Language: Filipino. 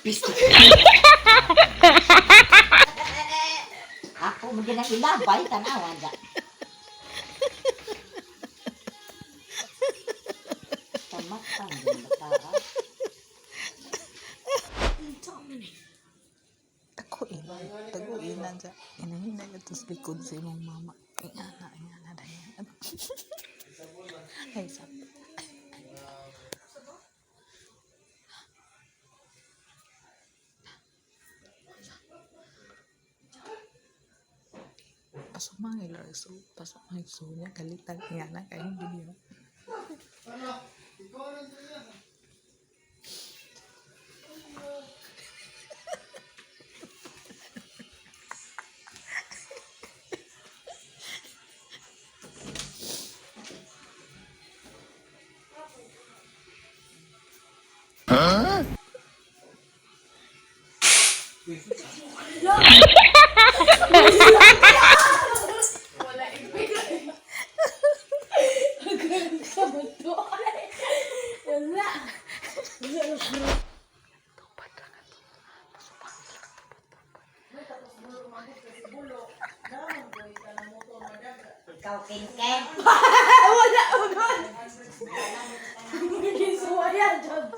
Pistik. Ako mo din ang ilabay, tanawa dyan. Tamatang din ba ka? Taguin na dyan. Inahinay ka tos likod sa imong mama. Ingana dahil. Ay, sabi. Pasok mga ilarso. Pasok mga iso niya. Kalitang ingana kayo. Hindi niya. Ikaw, Ken-Ken. Wala, wala. Hindi suwaya, John.